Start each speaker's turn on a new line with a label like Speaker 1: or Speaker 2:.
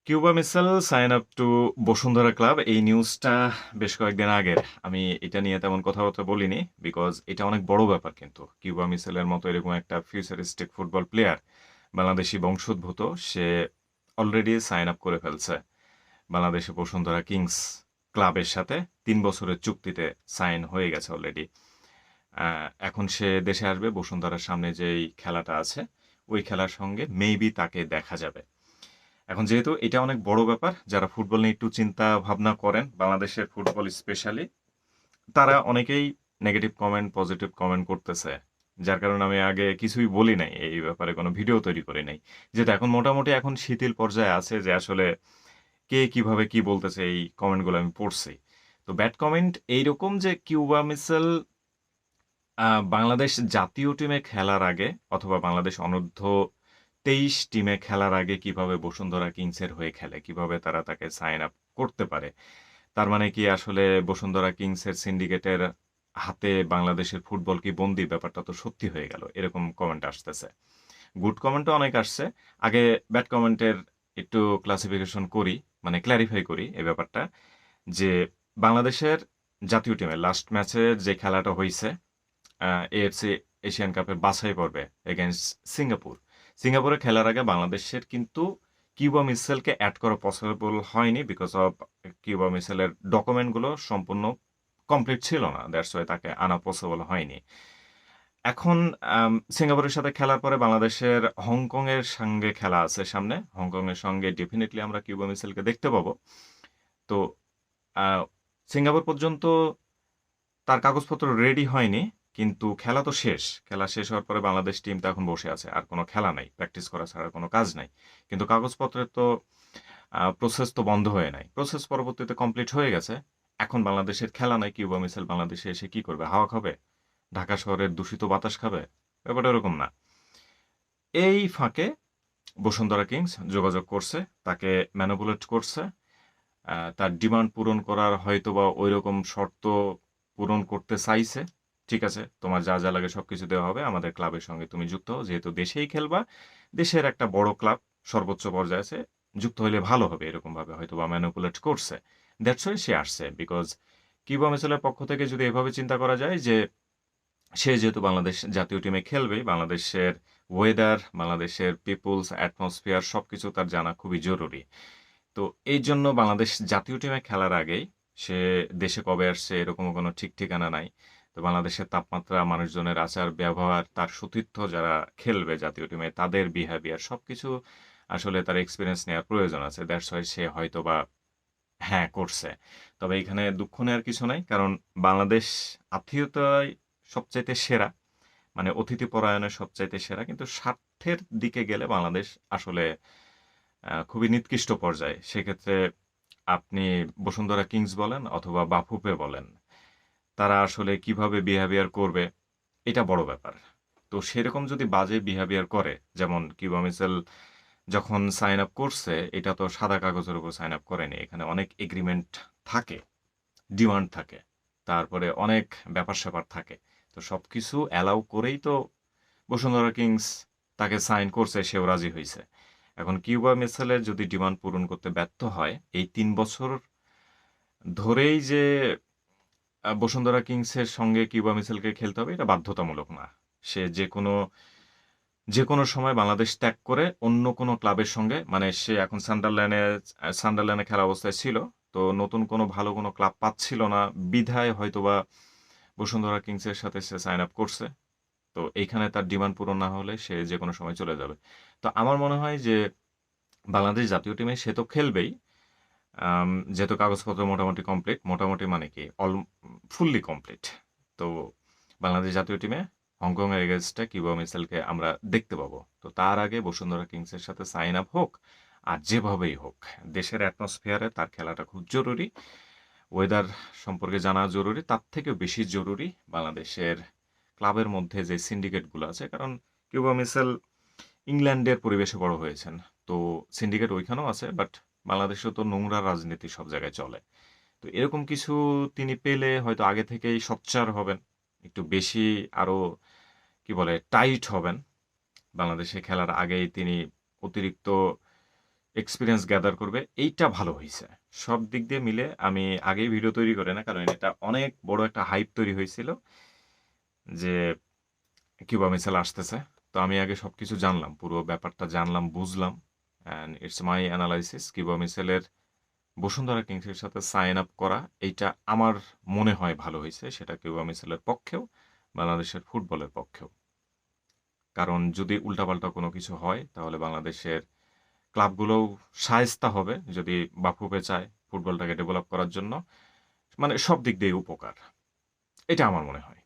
Speaker 1: Cuba Mitchell sign up to Bashundhara club এই নিউজটা বেশ কয়েকদিন আগের। আমি এটা নিয়ে তেমন কথাবার্তা বলিনি বিকজ এটা অনেক বড় ব্যাপার। কিন্তু কিউবা মিসেলের মতো এরকম একটা ফিউচারিস্টিক ফুটবল প্লেয়ার, বাংলাদেশি বংশোদ্ভূত, সে অলরেডি সাইন আপ করে ফেলছে বাংলাদেশে বসুন্ধরা কিংস ক্লাবের সাথে। 3 বছরের চুক্তিতে সাইন হয়ে গেছে অলরেডি। এখন সে দেশে আসবে। বসুন্ধরার সামনে যেই খেলাটা আছে ওই খেলার সঙ্গে মেবি তাকে দেখা যাবে। এখন যেহেতু এটা অনেক বড় ব্যাপার, যারা ফুটবল নিয়ে একটু চিন্তা ভাবনা করেন, বাংলাদেশের ফুটবল স্পেশালি, তারা অনেকেই নেগেটিভ কমেন্ট পজিটিভ কমেন্ট করতেছে। যার কারণে আমি আগে কিছুই বলি নাই, এই ব্যাপারে কোনো ভিডিও তৈরি করি নাই। যেটা এখন মোটামুটি এখন শিথিল পর্যায়ে আছে যে আসলে কে কিভাবে কি বলতেছে এই কমেন্টগুলো আমি পড়ছি। তো ব্যাড কমেন্ট এইরকম যে কিউবা মিসেল বাংলাদেশ জাতীয় টিমে খেলার আগে অথবা বাংলাদেশ অনূর্ধ্ব 23 টিমে খেলার আগে কিভাবে বসুন্ধরা কিংসের হয়ে খেলে, কিভাবে তারা তাকে সাইন আপ করতে পারে। তার মানে কি আসলে বসুন্ধরা কিংসের সিন্ডিকেটের হাতে বাংলাদেশের ফুটবল কি বন্দি? ব্যাপারটা তো সত্যি হয়ে গেল, এরকম কমেন্ট আসতেছে। গুড কমেন্টও অনেক আসছে। আগে ব্যাড কমেন্টের একটু ক্লাসিফিকেশন করি, মানে ক্ল্যারিফাই করি এই ব্যাপারটা, যে বাংলাদেশের জাতীয় টিমের লাস্ট ম্যাচের যে খেলাটা হয়েছে এএফসি এশিয়ান কাপের বাছাই পর্বে এগেনস্ট সিঙ্গাপুর, সিঙ্গাপুরে খেলার আগে বাংলাদেশের কিন্তু কিউবা মিসেলকে অ্যাড করা পসিবল হয়নি বিকজ অফ কিউবা মিসেলের ডকুমেন্টগুলো সম্পূর্ণ কমপ্লিট ছিল না। দ্যাটস ওয়াই তাকে আনা পসিবল হয়নি। এখন সিঙ্গাপুরের সাথে খেলার পরে বাংলাদেশের হংকংয়ের সঙ্গে খেলা আছে সামনে। হংকংয়ের সঙ্গে ডেফিনেটলি আমরা কিউবা মিসেলকে দেখতে পাবো। তো আহ, সিঙ্গাপুর পর্যন্ত তার কাগজপত্র রেডি হয়নি, কিন্তু খেলা তো শেষ। খেলা শেষ হওয়ার পরে বাংলাদেশ টিম তো এখন বসে আছে, আর কোনো খেলা নাই, প্র্যাকটিস করা ছাড়া কোনো কাজ নাই। কিন্তু কাগজপত্রের তো প্রসেস তো বন্ধ হয়ে নাই, প্রসেস পরবর্তীতে কমপ্লিট হয়ে গেছে। এখন বাংলাদেশের খেলা নাই, কিউবা মিসেল বাংলাদেশে এসে কি করবে? হাওয়া খাবে? ঢাকা শহরের দূষিত বাতাস খাবে? ব্যাপারটা এরকম না। এই ফাঁকে বসুন্ধরা কিংস যোগাযোগ করছে, তাকে ম্যানিপুলেট করছে। তার ডিমান্ড পূরণ করার হয়তোবা ওইরকম শর্ত পূরণ করতে চাইছে। ঠিক আছে, তোমার যা যা লাগে সবকিছু দেওয়া হবে, আমাদের ক্লাবের সঙ্গে তুমি যুক্ত হও, যেহেতু দেশেই খেলবা, দেশের একটা বড় ক্লাব সর্বোচ্চ পর্যায়ে আছে, যুক্ত হলে ভালো হবে, এরকম ভাবে হয়তোবা ম্যানিপুলেট করছে। দ্যাটস ওয়াই সে আসছে। বিকজ কিউবা মিচেলের পক্ষ থেকে যদি এভাবে চিন্তা করা যায় যে সে যেহেতু বাংলাদেশ জাতীয় টিমে খেলবে, বাংলাদেশের ওয়েদার, বাংলাদেশের পিপুলস, অ্যাটমসফিয়ার সবকিছু তার জানা খুবই জরুরি। তো এই জন্য বাংলাদেশ জাতীয় টিমে খেলার আগেই সে দেশে কবে আসছে এরকমও কোনো ঠিক ঠিকানা নাই। তো বাংলাদেশের তাপমাত্রা, মানুষজনের আচার ব্যবহার, তার সতীর্থ যারা খেলবে জাতীয় টিমে তাদের বিহেভিয়ার সবকিছু আসলে তার এক্সপিরিয়েন্স নেওয়ার প্রয়োজন আছে। দ্যাটস ওয়াই সে হয়তো বা হ্যাঁ করছে। তবে এখানে দুঃখ নেওয়ার কিছু নাই, কারণ বাংলাদেশ আতিথেয়তায় সবচাইতে সেরা, মানে অতিথি পরায়ণে সবচাইতে সেরা, কিন্তু স্বার্থের দিকে গেলে বাংলাদেশ আসলে খুবই নিকৃষ্ট পর্যায়ে। সেক্ষেত্রে আপনি বসুন্ধরা কিংস বলেন অথবা বাফুফে বলেন, তারা আসলে কিভাবে বিহেভিয়ার করবে এটা বড় ব্যাপার। তো সেরকম যদি বাজে বিহেভিয়ার করে, যেমন কিউবা মিচেল যখন সাইন আপ করছে, এটা তো সাদা কাগজের উপর সাইন আপ করেনি, এখানে অনেক এগ্রিমেন্ট থাকে, ডিমান্ড থাকে, তারপরে অনেক ব্যাপার স্যাপার থাকে। তো সবকিছু অ্যালাউ করেই তো বসুন্ধরা কিংস তাকে সাইন করছে, সেও রাজি হয়েছে। এখন কিউবা মিসেলের যদি ডিমান্ড পূরণ করতে ব্যর্থ হয়, এই 3 বছর ধরেই যে বসুন্ধরা কিংসের সঙ্গে কিউবা মিসেলকে খেলতে হবে এটা বাধ্যতামূলক না। সে যে কোনো সময় বাংলাদেশ ত্যাগ করে অন্য কোনো ক্লাবের সঙ্গে, মানে সে এখন সান্ডারল্যান্ডে খেলা অবস্থায় ছিল, তো নতুন কোনো ভালো কোনো ক্লাব পাচ্ছিল না, বিধায় হয়তোবা বসুন্ধরা কিংসের সাথে সে সাইন আপ করছে। তো এইখানে তার ডিমান্ড পূরণ না হলে সে যে কোনো সময় চলে যাবে। তো আমার মনে হয় যে বাংলাদেশ জাতীয় টিমে সে তো খেলবেই। যেহেতু কাগজপত্র মোটামুটি কমপ্লিট, মোটামুটি মানে কি ফুললি কমপ্লিট। তো বাংলাদেশ জাতীয় টিমে হংকংয়ের এগেনস্টে কিউবা মিসেলকে আমরা দেখতে পাবো। তো তার আগে বসুন্ধরা কিংসের সাথে সাইন আপ হোক, আর যেভাবেই হোক দেশের অ্যাটমসফিয়ারে তার খেলাটা খুব জরুরি। ওয়েদার সম্পর্কে জানা জরুরি, তার থেকেও বেশি জরুরি বাংলাদেশের ক্লাবের মধ্যে যে সিন্ডিকেটগুলো আছে। কারণ কিউবা মিসেল ইংল্যান্ডের পরিবেশে বড় হয়েছেন, তো সিন্ডিকেট ওইখানেও আছে, বাট বাংলাদেশেও তো নোংরা রাজনীতি সব জায়গায় চলে। তো এরকম কিছু তিনি পেলে হয়তো আগে থেকেই সোচ্চার হবেন, একটু বেশি আরো কি বলে টাইট হবেন। বাংলাদেশে খেলার আগেই তিনি অতিরিক্ত এক্সপেরিয়েন্স গ্যাদার করবে, এইটা ভালো হইছে। সব দিক দিয়ে মিলে আমি আগেই ভিডিও তৈরি করি না, কারণ এটা অনেক বড় একটা হাইপ তৈরি হয়েছিল যে কিউবা মিসাইল আসতেছে। তো আমি আগে সবকিছু জানলাম, পুরো ব্যাপারটা জানলাম, বুঝলাম। And it's my analysis, Cuba মিসাইলের বসুন্ধরা কিংসের সাথে সাইন আপ করা, এইটা আমার মনে হয় ভালো হয়েছে, সেটা কিউবা মিসাইলের পক্ষেও, বাংলাদেশের ফুটবলের পক্ষেও। কারণ যদি উল্টাপাল্টা কোনো কিছু হয় তাহলে বাংলাদেশের ক্লাবগুলোও শায়েস্তা হবে, যদি বাফুফে চায় ফুটবলটাকে ডেভেলপ করার জন্য। মানে সব দিক দিয়ে উপকার, এটা আমার মনে হয়।